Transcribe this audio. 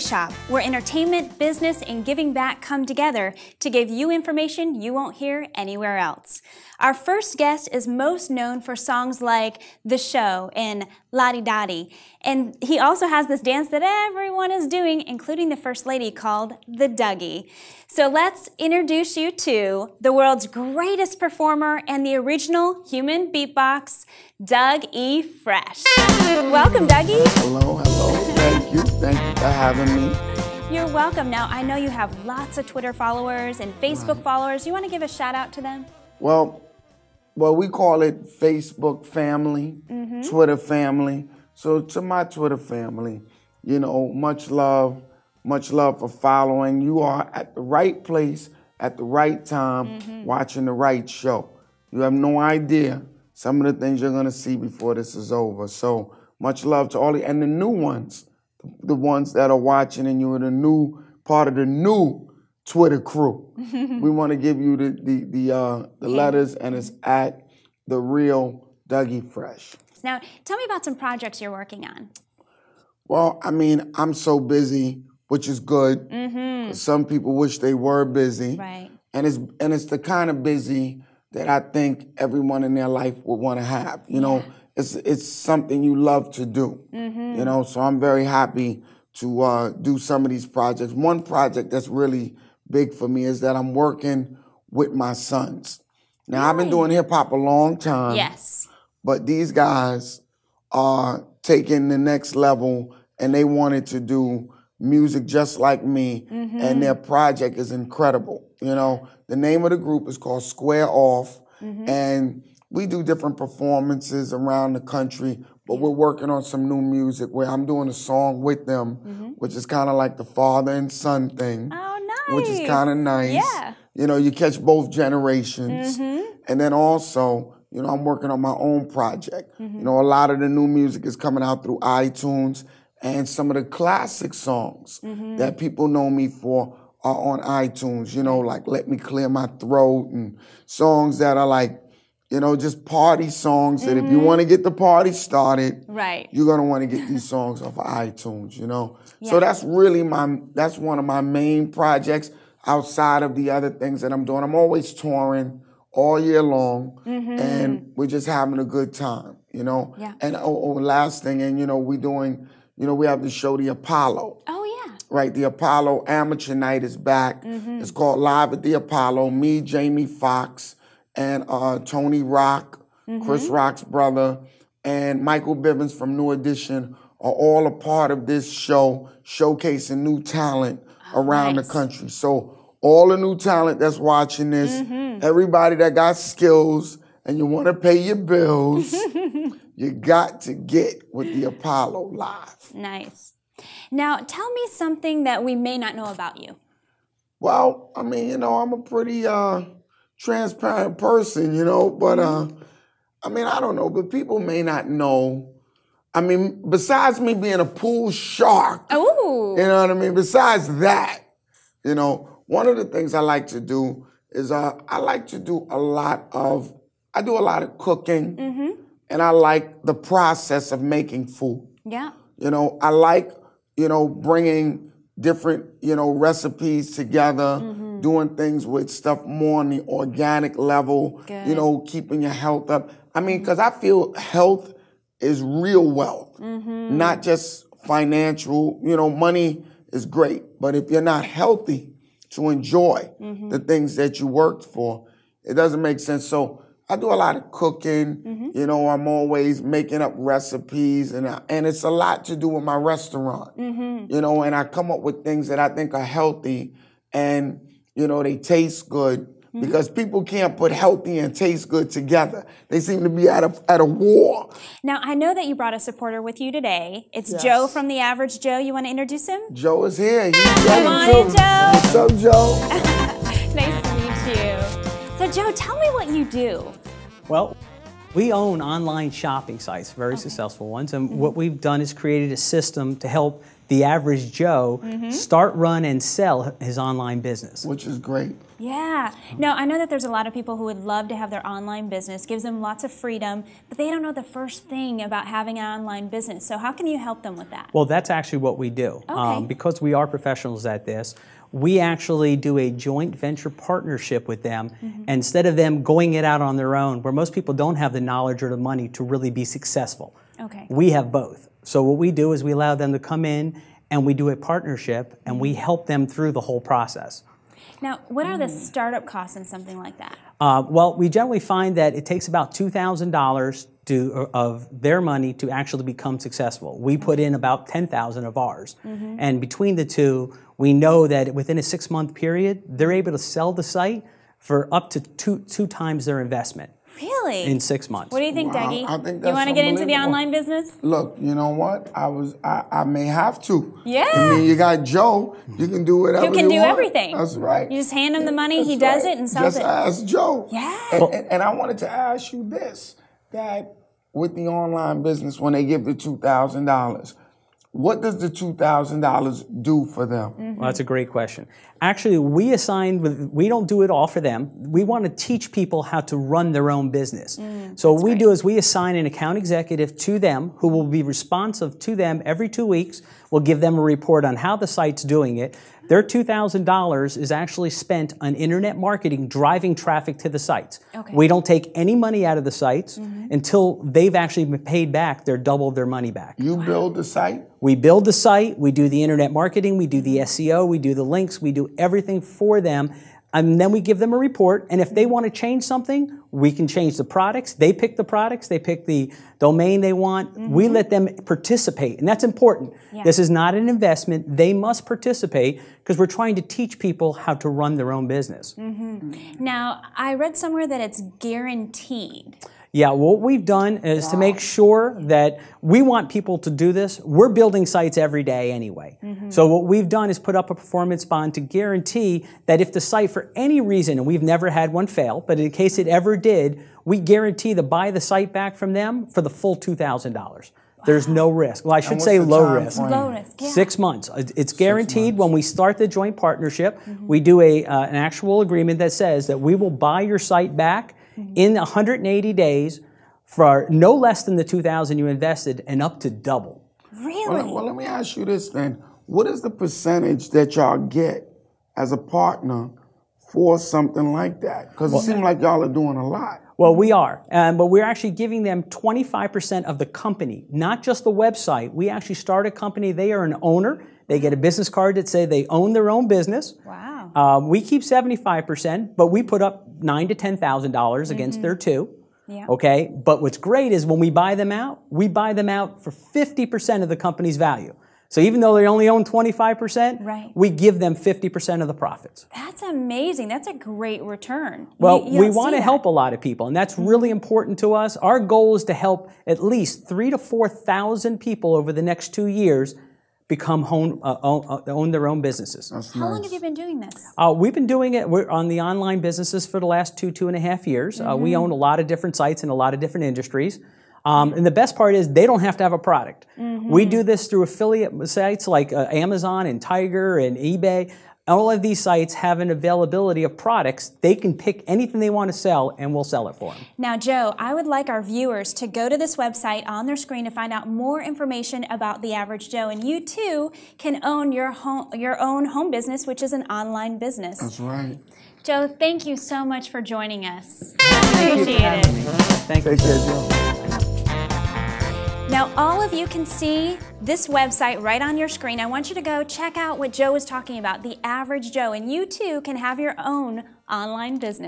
Shop, where entertainment, business, and giving back come together to give you information you won't hear anywhere else. Our first guest is most known for songs like The Show and Lottie Dottie, and he also has this dance that everyone is doing, including the First Lady, called the Dougie. So let's introduce you to the world's greatest performer and the original human beatbox, Doug E. Fresh. Welcome, Dougie. Hello, hello. Thank you for having me. You're welcome. Now, I know you have lots of Twitter followers and Facebook followers. You want to give a shout out to them? Well, we call it Facebook family, Twitter family. So to my Twitter family, you know, much love for following. You are at the right place at the right time, watching the right show. You have no idea some of the things you're going to see before this is over. So much love to all and the new ones, the ones that are watching, and you're the new part of the new Twitter crew. We want to give you the letters, and it's at the real Dougie Fresh. Now, tell me about some projects you're working on. Well, I mean, I'm so busy, which is good. Some people wish they were busy, right? And it's the kind of busy that I think everyone in their life would want to have. You know, it's something you love to do. You know, so I'm very happy to do some of these projects. One project that's really big for me is that I'm working with my sons. Now, I've been doing hip-hop a long time. Yes. But these guys are taking the next level, and they wanted to do music just like me, and their project is incredible. You know, the name of the group is called Square Off, and we do different performances around the country, but we're working on some new music where I'm doing a song with them, which is kind of like the father and son thing. Oh, nice. Which is kind of nice. Yeah. You know, you catch both generations. And then also, you know, I'm working on my own project. You know, a lot of the new music is coming out through iTunes, and some of the classic songs that people know me for are on iTunes, you know, like Let Me Clear My Throat, and songs that are like, you know, just party songs that if you want to get the party started, you're going to want to get these songs off of iTunes, you know. So that's really that's one of my main projects outside of the other things that I'm doing. I'm always touring all year long, and we're just having a good time, you know. And last thing, and you know, we have the show, The Apollo. Oh, yeah. Right, The Apollo Amateur Night is back. It's called Live at the Apollo. Me, Jamie Foxx, and Tony Rock, Chris Rock's brother, and Michael Bivins from New Edition are all a part of this show, showcasing new talent around the country. So all the new talent that's watching this, everybody that got skills and you want to pay your bills, you got to get with the Apollo live. Nice. Now, tell me something that we may not know about you. Well, I mean, you know, I'm a pretty transparent person, you know, but I mean, I don't know, but people may not know. I mean, besides me being a pool shark, you know what I mean? Besides that, you know, one of the things I like to do is I like to do a lot of cooking, and I like the process of making food. Yeah. You know, I like, you know, bringing different, you know, recipes together, doing things with stuff more on the organic level, you know, keeping your health up. I mean, because I feel health is real wealth, not just financial. You know, money is great, but if you're not healthy to enjoy the things that you worked for, it doesn't make sense. So I do a lot of cooking. You know, I'm always making up recipes, and it's a lot to do with my restaurant. You know, and I come up with things that I think are healthy, and you know, they taste good. Because people can't put healthy and taste good together. They seem to be at a war. Now, I know that you brought a supporter with you today. It's Joe from The Average Joe. You want to introduce him? Joe is here. Good morning, Joe. What's up, Joe? Nice to meet you. So, Joe, tell me what you do. Well, we own online shopping sites, very successful ones, and what we've done is created a system to help the average Joe start, run, and sell his online business. Which is great. Yeah. Now, I know that there's a lot of people who would love to have their online business, gives them lots of freedom, but they don't know the first thing about having an online business. So how can you help them with that? Well, that's actually what we do. Okay. Because we are professionals at this, we actually do a joint venture partnership with them. Instead of them going it out on their own, where most people don't have the knowledge or the money to really be successful. Okay. We have both. So what we do is we allow them to come in and we do a partnership and we help them through the whole process. Now, what are the startup costs in something like that? Well, we generally find that it takes about $2,000 of their money to actually become successful. We put in about $10,000 of ours. And between the two, we know that within a 6-month period, they're able to sell the site for up to two times their investment. Really? In 6 months. What do you think, Dougie? I think that's you want to get into the unbelievable. online business? Look, you know what? I may have to. Yeah. I mean, you got Joe. You can do whatever you want. You can do everything. That's right. You just hand him the money, he does it and sells Just it. ask Joe. Yeah. And I wanted to ask you this, that with the online business, when they give the $2,000, what does the $2,000 do for them? Well, that's a great question. Actually, we don't do it all for them. We want to teach people how to run their own business. So what we do is we assign an account executive to them who will be responsive to them every 2 weeks. We'll give them a report on how the site's doing it. Their $2,000 is actually spent on internet marketing, driving traffic to the sites. Okay. We don't take any money out of the sites until they've actually been paid back. They're double their money back. You build the site? We build the site, we do the internet marketing, we do the SEO, we do the links, we do everything for them, and then we give them a report, and if they want to change something, we can change the products. They pick the products, they pick the domain they want. We let them participate, and that's important. Yeah. This is not an investment. They must participate because we're trying to teach people how to run their own business. Now, I read somewhere that it's guaranteed. Yeah, what we've done is to make sure that we want people to do this. We're building sites every day anyway. So what we've done is put up a performance bond to guarantee that if the site for any reason, and we've never had one fail, but in case it ever did, we guarantee to buy the site back from them for the full $2,000. There's no risk. Well, I should say low risk. Low risk, yeah. 6 months. It's guaranteed when we start the joint partnership. We do an actual agreement that says that we will buy your site back in 180 days for no less than the $2,000 you invested and up to double. Really? Well, let me ask you this then. What is the percentage that y'all get as a partner for something like that? Because it seems like y'all are doing a lot. Well, we are, but we're actually giving them 25% of the company, not just the website. We actually start a company. They are an owner. They get a business card that say they own their own business. Wow. We keep 75%, but we put up $9,000 to $10,000 against their two. Yeah. Okay, but what's great is when we buy them out for 50% of the company's value. So even though they only own 25%, we give them 50% of the profits. That's amazing. That's a great return. Well, we want to help a lot of people, and that's really important to us. Our goal is to help at least 3,000 to 4,000 people over the next 2 years become own their own businesses. How long have you been doing this? We've been doing it on the online businesses for the last 2.5 years. We own a lot of different sites in a lot of different industries. And the best part is they don't have to have a product. We do this through affiliate sites like Amazon and Tiger and eBay. All of these sites have an availability of products. They can pick anything they want to sell, and we'll sell it for them. Now, Joe, I would like our viewers to go to this website on their screen to find out more information about the average Joe. And you, too, can own your own home business, which is an online business. That's right. Joe, thank you so much for joining us. I appreciate it. Thank you. Take care, Joe. Now, all of you can see this website right on your screen. I want you to go check out what Joe was talking about, the average Joe, and you too can have your own online business.